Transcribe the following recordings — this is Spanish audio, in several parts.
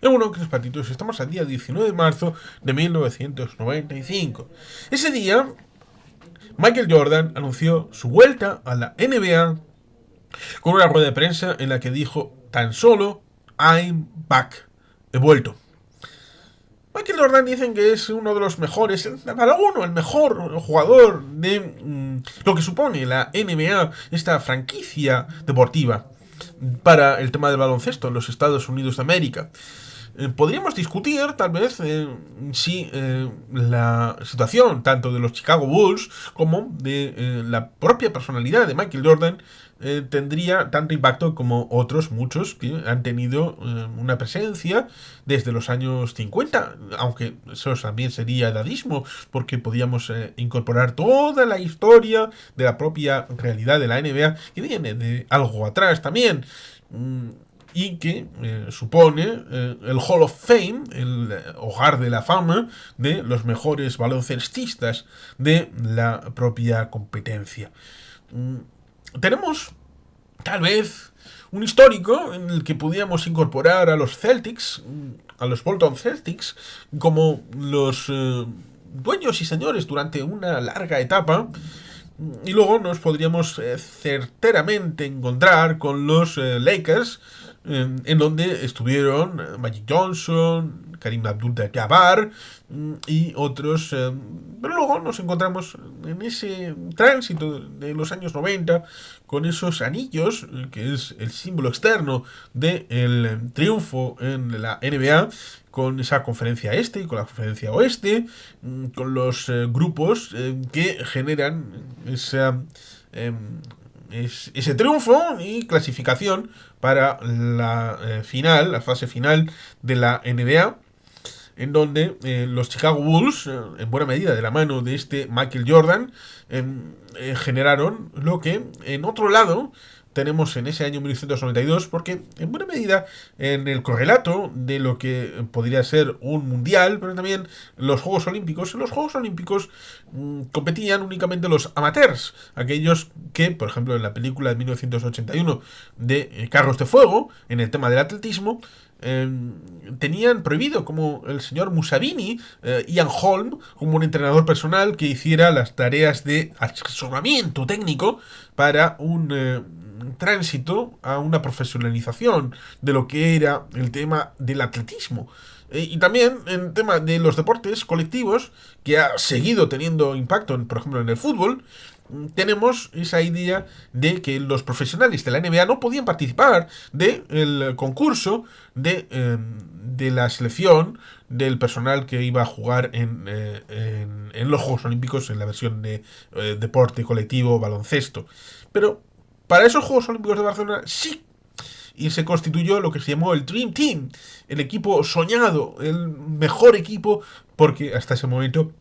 Bueno, queridos patitos, estamos al día 19 de marzo de 1995. Ese día, Michael Jordan anunció su vuelta a la NBA con una rueda de prensa en la que dijo tan solo I'm back. He vuelto. Michael Jordan dicen que es uno de los mejores, para uno, el mejor jugador de lo que supone la NBA, esta franquicia deportiva para el tema del baloncesto en los Estados Unidos de América. Podríamos discutir, tal vez, si la situación tanto de los Chicago Bulls como de la propia personalidad de Michael Jordan tendría tanto impacto como otros muchos que han tenido una presencia desde los años 50, aunque eso también sería edadismo, porque podíamos incorporar toda la historia de la propia realidad de la NBA, que viene de algo atrás también. Y que supone el Hall of Fame, el hogar de la fama de los mejores baloncestistas de la propia competencia. Tenemos, tal vez, un histórico en el que podíamos incorporar a los Celtics, a los Bolton Celtics, como los dueños y señores durante una larga etapa. Y luego nos podríamos certeramente encontrar con los Lakers, en donde estuvieron Magic Johnson, Kareem Abdul-Jabbar y otros. Pero luego nos encontramos en ese tránsito de los años 90 con esos anillos, que es el símbolo externo del triunfo en la NBA, con esa conferencia este y con la conferencia oeste, con los grupos que generan ese triunfo y clasificación para la final, la fase final de la NBA, en donde los Chicago Bulls, en buena medida de la mano de este Michael Jordan, generaron lo que en otro lado tenemos en ese año 1992, porque en buena medida en el correlato de lo que podría ser un mundial, pero también los Juegos Olímpicos. En los Juegos Olímpicos competían únicamente los amateurs, aquellos que, por ejemplo, en la película de 1981 de Carros de Fuego, en el tema del atletismo, tenían prohibido, como el señor Musabini, Ian Holm, como un entrenador personal que hiciera las tareas de asesoramiento técnico para un tránsito a una profesionalización de lo que era el tema del atletismo. Y también en el tema de los deportes colectivos, que ha seguido teniendo impacto, por ejemplo, en el fútbol, tenemos esa idea de que los profesionales de la NBA no podían participar del concurso de la selección del personal que iba a jugar en los Juegos Olímpicos en la versión de deporte colectivo baloncesto. Pero para esos Juegos Olímpicos de Barcelona sí. Y se constituyó lo que se llamó el Dream Team, el equipo soñado, el mejor equipo, porque hasta ese momento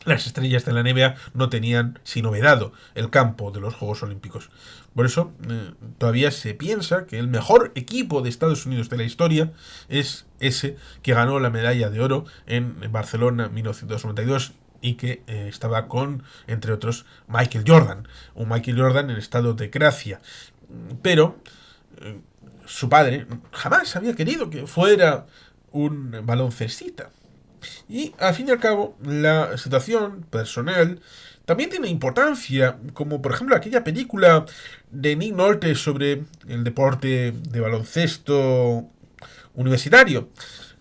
las estrellas de la NBA no tenían sino vedado el campo de los Juegos Olímpicos. Por eso todavía se piensa que el mejor equipo de Estados Unidos de la historia es ese que ganó la medalla de oro en Barcelona 1992 y que estaba con, entre otros, Michael Jordan. Un Michael Jordan en estado de gracia. Pero su padre jamás había querido que fuera un baloncestista. Y al fin y al cabo, la situación personal también tiene importancia, como por ejemplo aquella película de Nick Nolte sobre el deporte de baloncesto universitario.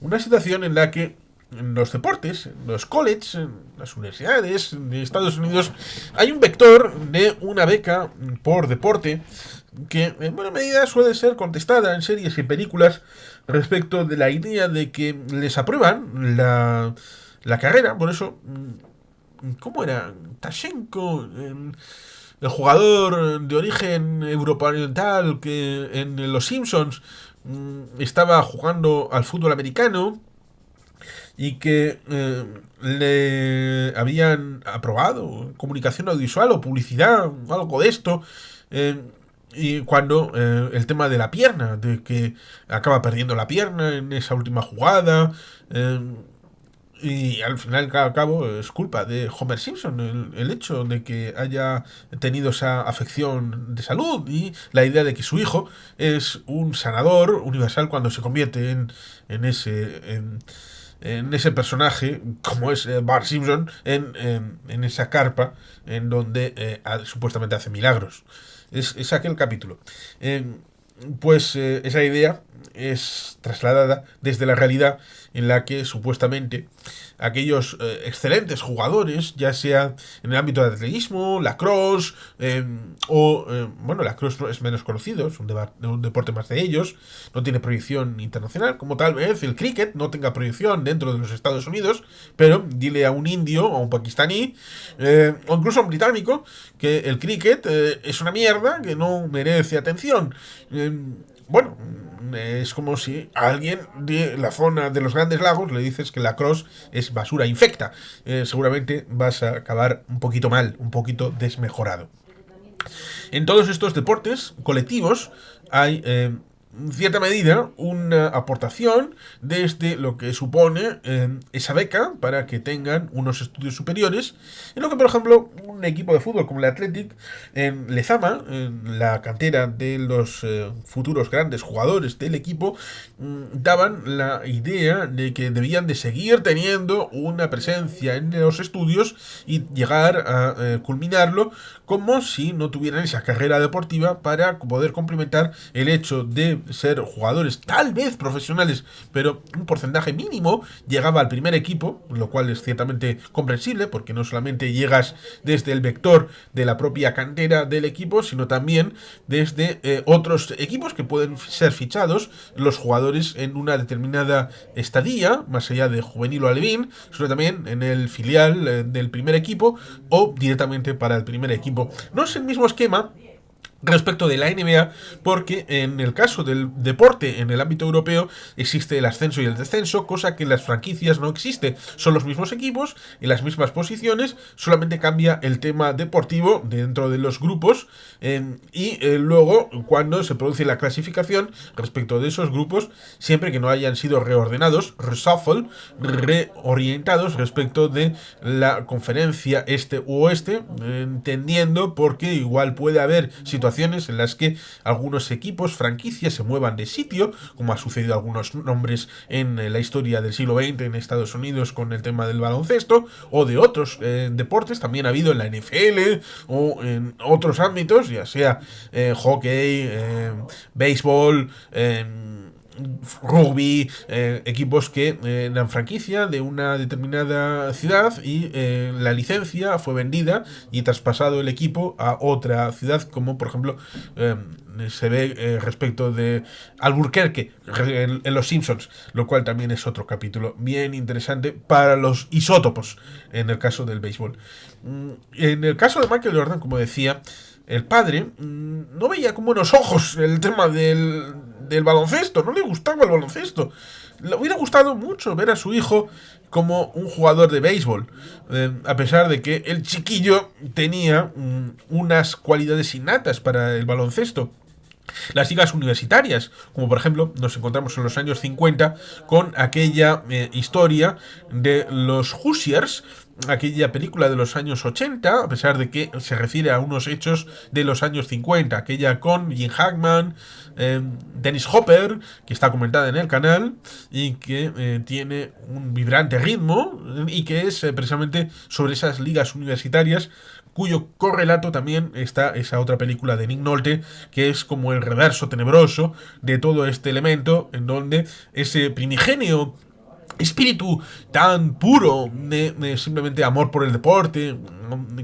Una situación en la que en los deportes, en los colleges, en las universidades de Estados Unidos, hay un vector de una beca por deporte que en buena medida suele ser contestada en series y películas respecto de la idea de que les aprueban la carrera. Por eso, ¿cómo era? Tashenko, el jugador de origen eurooriental que en Los Simpsons estaba jugando al fútbol americano y que le habían aprobado comunicación audiovisual o publicidad, algo de esto. Y cuando el tema de la pierna, de que acaba perdiendo la pierna en esa última jugada, Y al final, al cabo, es culpa de Homer Simpson el hecho de que haya tenido esa afección de salud y la idea de que su hijo es un sanador universal cuando se convierte en en ese personaje, como es Bart Simpson, en esa carpa en donde supuestamente hace milagros. Es aquel capítulo. Eh, esa idea es trasladada desde la realidad en la que supuestamente aquellos excelentes jugadores, ya sea en el ámbito del atletismo, lacrosse, bueno, lacrosse es menos conocido, es un deporte más de ellos, no tiene proyección internacional, como tal vez el cricket no tenga proyección dentro de los Estados Unidos, pero dile a un indio, a un pakistaní, o incluso a un británico, que el cricket es una mierda, que no merece atención. Bueno, es como si a alguien de la zona de los Grandes Lagos le dices que la cross es basura infecta. Seguramente vas a acabar un poquito mal, un poquito desmejorado. En todos estos deportes colectivos hay, en cierta medida, una aportación desde lo que supone esa beca para que tengan unos estudios superiores, en lo que, por ejemplo, un equipo de fútbol como el Athletic en Lezama, en la cantera de los futuros grandes jugadores del equipo, daban la idea de que debían de seguir teniendo una presencia en los estudios y llegar a culminarlo como si no tuvieran esa carrera deportiva para poder complementar el hecho de ser jugadores tal vez profesionales, pero un porcentaje mínimo llegaba al primer equipo, lo cual es ciertamente comprensible porque no solamente llegas desde el vector de la propia cantera del equipo, sino también desde otros equipos que pueden ser fichados los jugadores en una determinada estadía, más allá de juvenil o alevín, sino también en el filial del primer equipo o directamente para el primer equipo. No es el mismo esquema respecto de la NBA, porque en el caso del deporte en el ámbito europeo existe el ascenso y el descenso, cosa que en las franquicias no existe. Son los mismos equipos en las mismas posiciones, solamente cambia el tema deportivo dentro de los grupos luego cuando se produce la clasificación respecto de esos grupos, siempre que no hayan sido reordenados, reshuffle, reorientados respecto de la conferencia este u oeste, entendiendo porque igual puede haber situaciones en las que algunos equipos, franquicias, se muevan de sitio, como ha sucedido a algunos nombres en la historia del siglo XX en Estados Unidos con el tema del baloncesto, o de otros deportes, también ha habido en la NFL o en otros ámbitos, ya sea hockey, béisbol, rugby, equipos que eran franquicia de una determinada ciudad y la licencia fue vendida y traspasado el equipo a otra ciudad, como por ejemplo se ve respecto de Albuquerque en Los Simpsons, lo cual también es otro capítulo bien interesante para los isótopos en el caso del béisbol. En el caso de Michael Jordan, como decía, el padre no veía con buenos ojos el tema del baloncesto, no le gustaba el baloncesto. Le hubiera gustado mucho ver a su hijo como un jugador de béisbol, a pesar de que el chiquillo tenía unas cualidades innatas para el baloncesto. Las ligas universitarias, como por ejemplo nos encontramos en los años 50 con aquella historia de los Hoosiers, aquella película de los años 80, a pesar de que se refiere a unos hechos de los años 50, aquella con Jim Hackman, Dennis Hopper, que está comentada en el canal y que tiene un vibrante ritmo y que es precisamente sobre esas ligas universitarias, cuyo correlato también está esa otra película de Nick Nolte, que es como el reverso tenebroso de todo este elemento, en donde ese primigenio espíritu tan puro de simplemente amor por el deporte,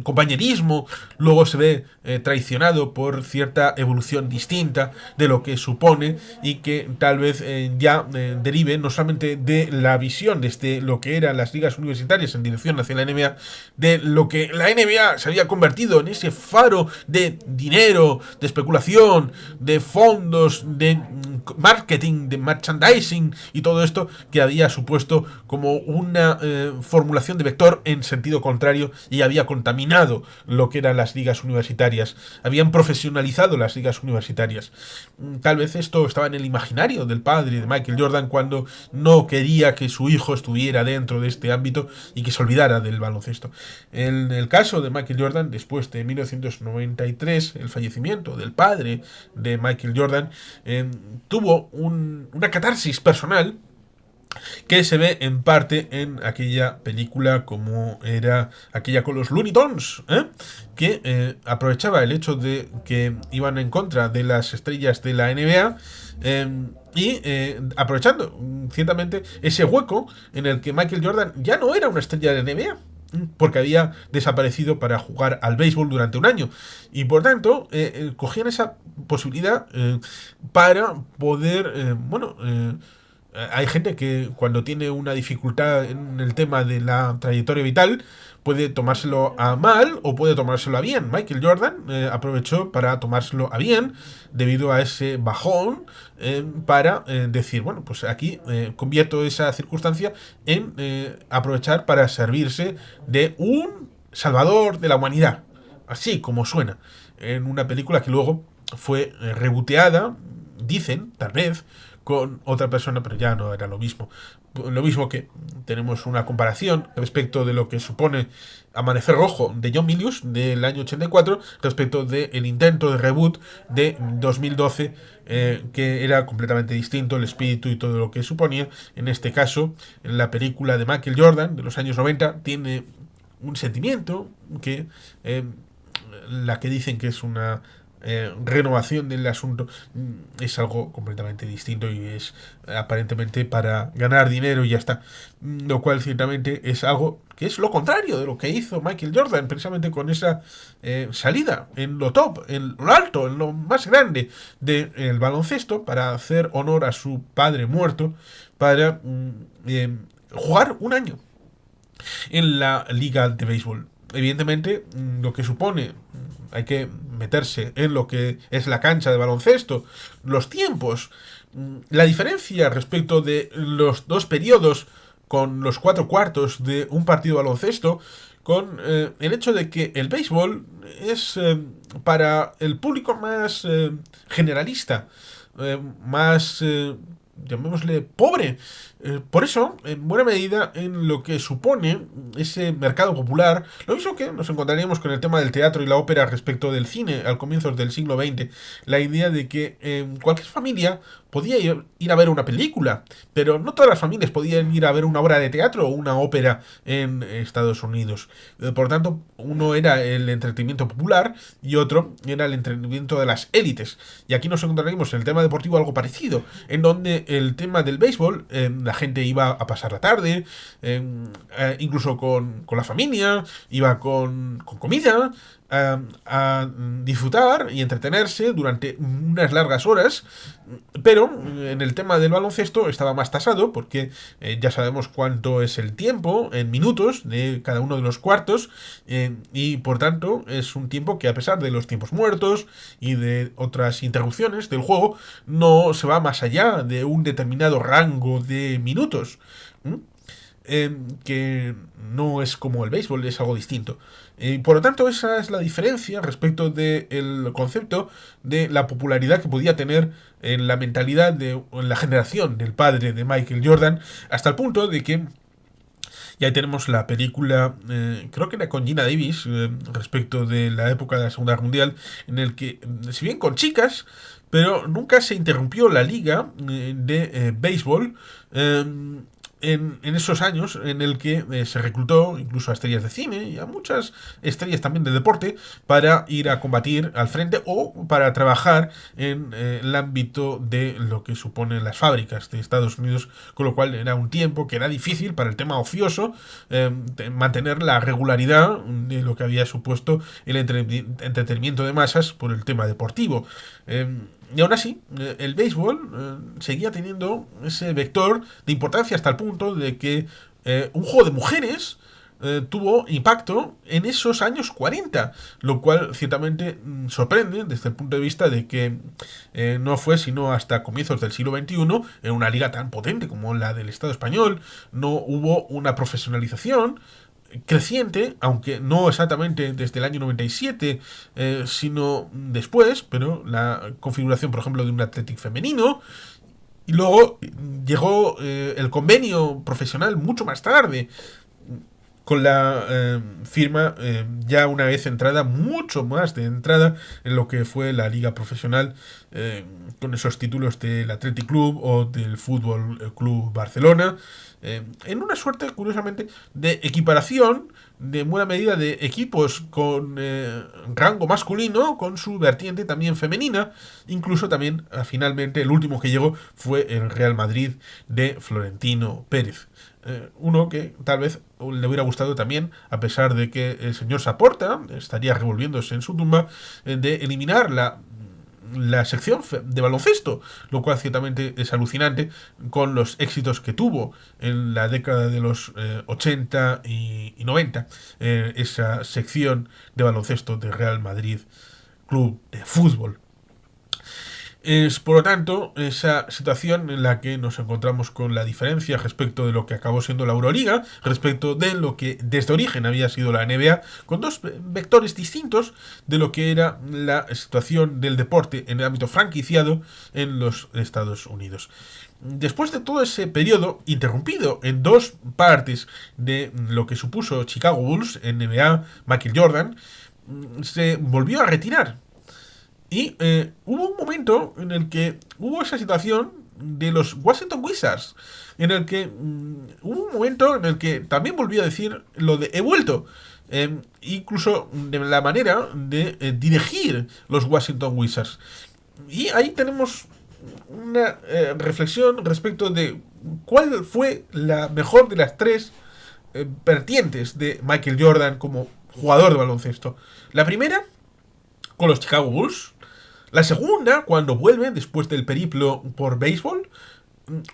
compañerismo, luego se ve traicionado por cierta evolución distinta de lo que supone y que tal vez ya derive no solamente de la visión desde lo que eran las ligas universitarias en dirección hacia la NBA, de lo que la NBA se había convertido en ese faro de dinero, de especulación, de fondos, de marketing, de merchandising y todo esto que había supuesto supuesto como una formulación de vector en sentido contrario y había contaminado lo que eran las ligas universitarias. Habían profesionalizado las ligas universitarias. Tal vez esto estaba en el imaginario del padre de Michael Jordan cuando no quería que su hijo estuviera dentro de este ámbito y que se olvidara del baloncesto. En el caso de Michael Jordan, después de 1993, el fallecimiento del padre de Michael Jordan, tuvo una catarsis personal que se ve en parte en aquella película como era aquella con los Looney Tunes, que aprovechaba el hecho de que iban en contra de las estrellas de la NBA aprovechando ciertamente ese hueco en el que Michael Jordan ya no era una estrella de NBA porque había desaparecido para jugar al béisbol durante un año y por tanto cogían esa posibilidad para poder hay gente que cuando tiene una dificultad en el tema de la trayectoria vital puede tomárselo a mal o puede tomárselo a bien. Michael Jordan aprovechó para tomárselo a bien debido a ese bajón para decir, bueno, pues aquí convierto esa circunstancia en aprovechar para servirse de un salvador de la humanidad. Así como suena. En una película que luego fue reboteada, dicen, tal vez, con otra persona, pero ya no era lo mismo. Lo mismo que tenemos una comparación respecto de lo que supone Amanecer Rojo de John Milius del año 84 respecto del intento de reboot de 2012 que era completamente distinto el espíritu y todo lo que suponía. En este caso, en la película de Michael Jordan de los años 90 tiene un sentimiento que la que dicen que es una renovación del asunto es algo completamente distinto y es aparentemente para ganar dinero y ya está, lo cual ciertamente es algo que es lo contrario de lo que hizo Michael Jordan precisamente con esa salida en lo top, en lo alto, en lo más grande del baloncesto para hacer honor a su padre muerto, para jugar un año en la liga de béisbol. Evidentemente, lo que supone, hay que meterse en lo que es la cancha de baloncesto, los tiempos, la diferencia respecto de los dos periodos con los 4 cuartos de un partido de baloncesto, con el hecho de que el béisbol es para el público más generalista, más llamémosle pobre. Por eso, en buena medida, en lo que supone ese mercado popular, lo mismo que nos encontraríamos con el tema del teatro y la ópera respecto del cine al comienzo del siglo XX, la idea de que cualquier familia podía ir a ver una película, pero no todas las familias podían ir a ver una obra de teatro o una ópera en Estados Unidos. Por tanto, uno era el entretenimiento popular y otro era el entretenimiento de las élites. Y aquí nos encontraríamos en el tema deportivo algo parecido, en donde el tema del béisbol, la gente iba a pasar la tarde, incluso con la familia, iba con comida, a disfrutar y entretenerse durante unas largas horas, pero en el tema del baloncesto estaba más tasado porque ya sabemos cuánto es el tiempo en minutos de cada uno de los cuartos y por tanto es un tiempo que a pesar de los tiempos muertos y de otras interrupciones del juego no se va más allá de un determinado rango de minutos. Que no es como el béisbol, es algo distinto. Por lo tanto, esa es la diferencia respecto del concepto de la popularidad que podía tener en la mentalidad de en la generación del padre de Michael Jordan, hasta el punto de que y ahí tenemos la película, creo que era con Gina Davis, respecto de la época de la Segunda Guerra Mundial, en el que, si bien con chicas, pero nunca se interrumpió la liga de béisbol en esos años en el que se reclutó incluso a estrellas de cine y a muchas estrellas también de deporte para ir a combatir al frente o para trabajar en el ámbito de lo que suponen las fábricas de Estados Unidos, con lo cual era un tiempo que era difícil para el tema ocioso mantener la regularidad de lo que había supuesto el entretenimiento de masas por el tema deportivo. Y aún así, el béisbol seguía teniendo ese vector de importancia hasta el punto de que un juego de mujeres tuvo impacto en esos años 40, lo cual ciertamente sorprende desde el punto de vista de que no fue sino hasta comienzos del siglo XXI, en una liga tan potente como la del Estado español, no hubo una profesionalización creciente, aunque no exactamente desde el año 97, sino después, pero la configuración, por ejemplo, de un Athletic femenino, y luego llegó el convenio profesional mucho más tarde, con la firma ya una vez entrada, mucho más de entrada en lo que fue la liga profesional, con esos títulos del Athletic Club o del Fútbol Club Barcelona, en una suerte, curiosamente, de equiparación, de buena medida, de equipos con rango masculino, con su vertiente también femenina. Incluso también, finalmente, el último que llegó fue el Real Madrid de Florentino Pérez. Uno que tal vez le hubiera gustado también, a pesar de que el señor Saporta estaría revolviéndose en su tumba, de eliminar la sección de baloncesto, lo cual ciertamente es alucinante con los éxitos que tuvo en la década de los 80 y 90, esa sección de baloncesto de Real Madrid Club de Fútbol. Es, por lo tanto, esa situación en la que nos encontramos con la diferencia respecto de lo que acabó siendo la Euroliga, respecto de lo que desde origen había sido la NBA, con dos vectores distintos de lo que era la situación del deporte en el ámbito franquiciado en los Estados Unidos. Después de todo ese periodo, interrumpido en dos partes de lo que supuso Chicago Bulls, NBA, Michael Jordan, se volvió a retirar. Y hubo un momento en el que hubo esa situación de los Washington Wizards, en el que hubo un momento en el que también volvió a decir lo de he vuelto, incluso de la manera de dirigir los Washington Wizards. Y ahí tenemos una reflexión respecto de cuál fue la mejor de las tres vertientes de Michael Jordan como jugador de baloncesto. La primera, con los Chicago Bulls. La segunda, cuando vuelve después del periplo por béisbol.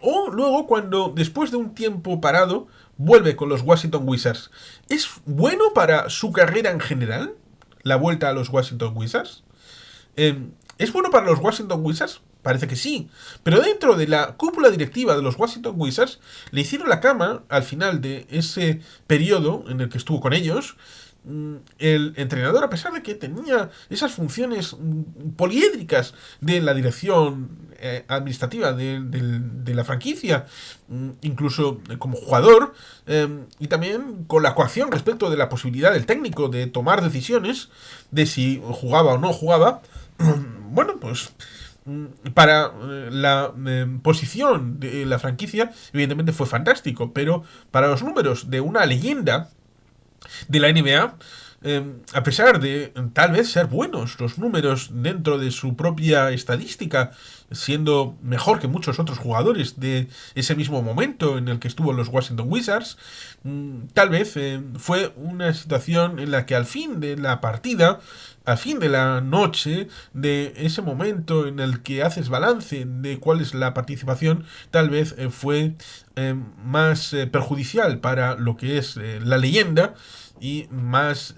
O luego cuando, después de un tiempo parado, vuelve con los Washington Wizards. ¿Es bueno para su carrera en general la vuelta a los Washington Wizards? ¿Es bueno para los Washington Wizards? Parece que sí. Pero dentro de la cúpula directiva de los Washington Wizards le hicieron la cama al final de ese periodo en el que estuvo con ellos. El entrenador, a pesar de que tenía esas funciones poliédricas de la dirección administrativa de la franquicia, incluso como jugador, y también con la coacción respecto de la posibilidad del técnico de tomar decisiones de si jugaba o no jugaba, bueno, pues para la posición de la franquicia, evidentemente fue fantástico, pero para los números de una leyenda de la NBA, a pesar de tal vez ser buenos los números dentro de su propia estadística, siendo mejor que muchos otros jugadores de ese mismo momento en el que estuvo los Washington Wizards, tal vez fue una situación en la que al fin de la partida, al fin de la noche, de ese momento en el que haces balance de cuál es la participación, tal vez fue más perjudicial para lo que es la leyenda y más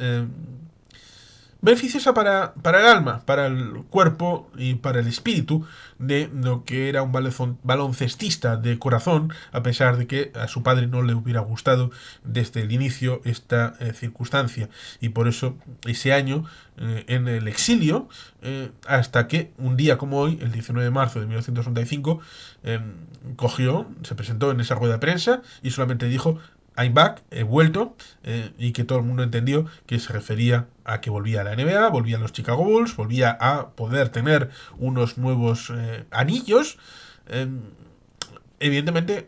beneficiosa para el alma, para el cuerpo y para el espíritu de lo que era un baloncestista de corazón, a pesar de que a su padre no le hubiera gustado desde el inicio esta circunstancia. Y por eso ese año en el exilio, hasta que un día como hoy, el 19 de marzo de 1965, se presentó en esa rueda de prensa y solamente dijo: I'm back, he vuelto, y que todo el mundo entendió que se refería a que volvía a la NBA, volvía a los Chicago Bulls, volvía a poder tener unos nuevos anillos. Evidentemente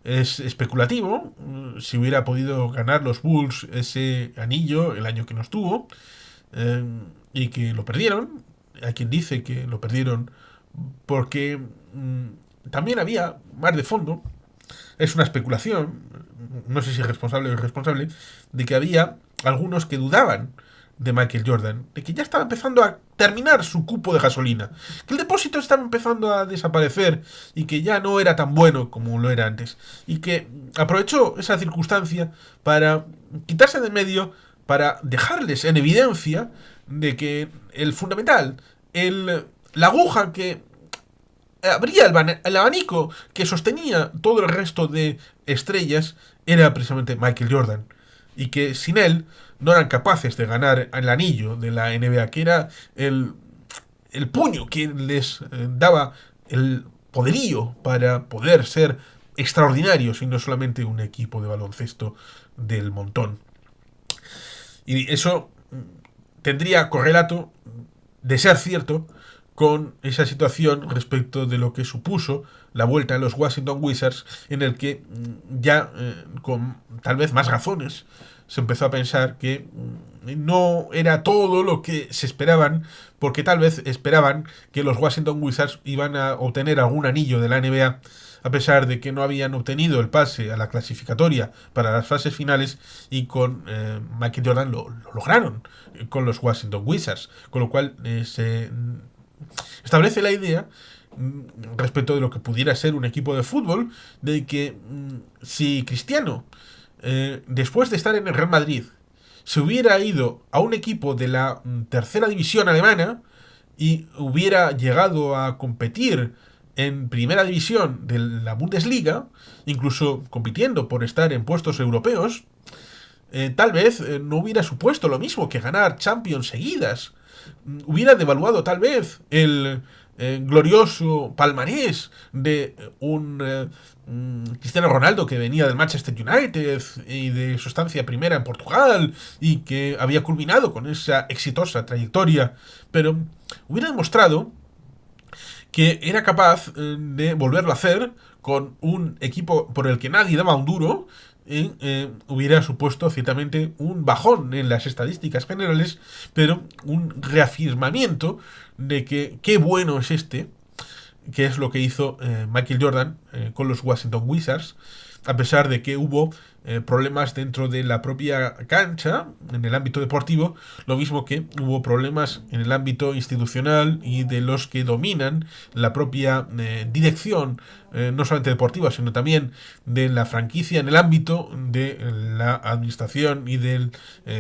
es especulativo si hubiera podido ganar los Bulls ese anillo el año que no estuvo, y que lo perdieron. Hay quien dice que lo perdieron porque también había más de fondo. Es una especulación, no sé si es responsable o irresponsable, de que había algunos que dudaban de Michael Jordan, de que ya estaba empezando a terminar su cupo de gasolina, que el depósito estaba empezando a desaparecer y que ya no era tan bueno como lo era antes, y que aprovechó esa circunstancia para quitarse de en medio, para dejarles en evidencia de que el fundamental, la aguja que abría el abanico que sostenía todo el resto de estrellas era precisamente Michael Jordan. Y que sin él no eran capaces de ganar el anillo de la NBA, que era el puño que les daba el poderío para poder ser extraordinarios y no solamente un equipo de baloncesto del montón. Y eso tendría correlato, de ser cierto, con esa situación respecto de lo que supuso la vuelta de los Washington Wizards, en el que ya con tal vez más razones se empezó a pensar que no era todo lo que se esperaban, porque tal vez esperaban que los Washington Wizards iban a obtener algún anillo de la NBA, a pesar de que no habían obtenido el pase a la clasificatoria para las fases finales, y con Michael Jordan lo lograron con los Washington Wizards, con lo cual se establece la idea respecto de lo que pudiera ser un equipo de fútbol, de que si Cristiano, después de estar en el Real Madrid, se hubiera ido a un equipo de la tercera división alemana y hubiera llegado a competir en primera división de la Bundesliga, incluso compitiendo por estar en puestos europeos, tal vez no hubiera supuesto lo mismo que ganar Champions seguidas. Hubiera devaluado tal vez el glorioso palmarés de un Cristiano Ronaldo que venía del Manchester United y de su estancia primera en Portugal y que había culminado con esa exitosa trayectoria, pero hubiera demostrado que era capaz de volverlo a hacer con un equipo por el que nadie daba un duro. Y hubiera supuesto ciertamente un bajón en las estadísticas generales, pero un reafirmamiento de que qué bueno es que es lo que hizo Michael Jordan con los Washington Wizards, a pesar de que hubo problemas dentro de la propia cancha, en el ámbito deportivo, lo mismo que hubo problemas en el ámbito institucional y de los que dominan la propia dirección, no solamente deportiva, sino también de la franquicia, en el ámbito de la administración y de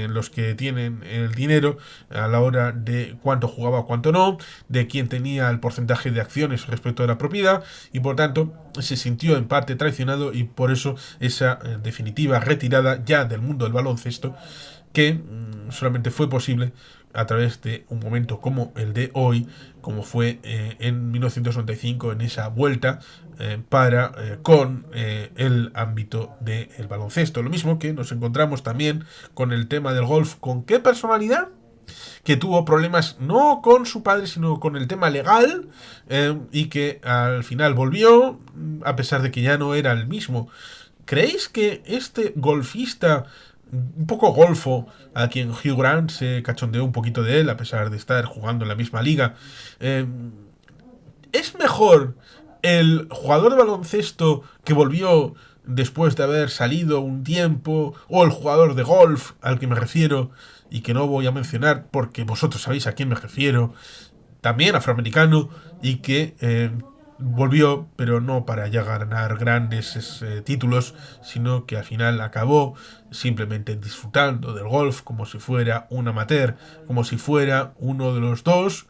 los que tienen el dinero a la hora de cuánto jugaba, cuánto no, de quién tenía el porcentaje de acciones respecto a la propiedad, y por tanto se sintió en parte traicionado, y por eso esa definitiva retirada ya del mundo del baloncesto, que solamente fue posible a través de un momento como el de hoy, como fue en 1995, en esa vuelta con el ámbito del baloncesto. Lo mismo que nos encontramos también con el tema del golf. ¿Con qué personalidad? Que tuvo problemas no con su padre, sino con el tema legal, y que al final volvió, a pesar de que ya no era el mismo. ¿Creéis que este golfista, un poco golfo, a quien Hugh Grant se cachondeó un poquito de él, a pesar de estar jugando en la misma liga, es mejor el jugador de baloncesto que volvió después de haber salido un tiempo, o el jugador de golf al que me refiero y que no voy a mencionar porque vosotros sabéis a quién me refiero, también afroamericano, y que volvió, pero no para ya ganar grandes títulos, sino que al final acabó simplemente disfrutando del golf como si fuera un amateur, como si fuera uno de los dos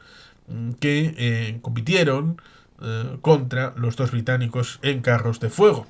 que compitieron contra los dos británicos en carros de fuego.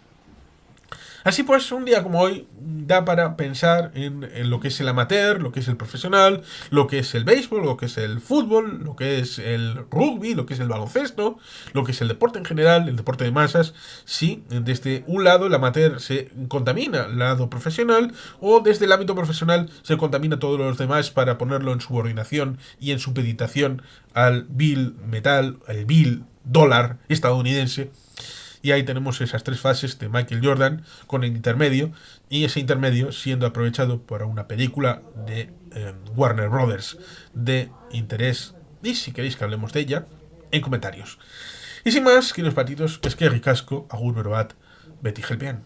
Así pues, un día como hoy da para pensar en lo que es el amateur, lo que es el profesional, lo que es el béisbol, lo que es el fútbol, lo que es el rugby, lo que es el baloncesto, lo que es el deporte en general, el deporte de masas. Si desde un lado el amateur se contamina el lado profesional, o desde el ámbito profesional se contamina todos los demás para ponerlo en subordinación y en supeditación al vil metal, al vil dólar estadounidense. Y ahí tenemos esas tres fases de Michael Jordan con el intermedio, y ese intermedio siendo aprovechado por una película de Warner Brothers de interés. Y si queréis que hablemos de ella, en comentarios. Y sin más, queridos patitos, es que ricasco, agur beroat, Betty Helpian.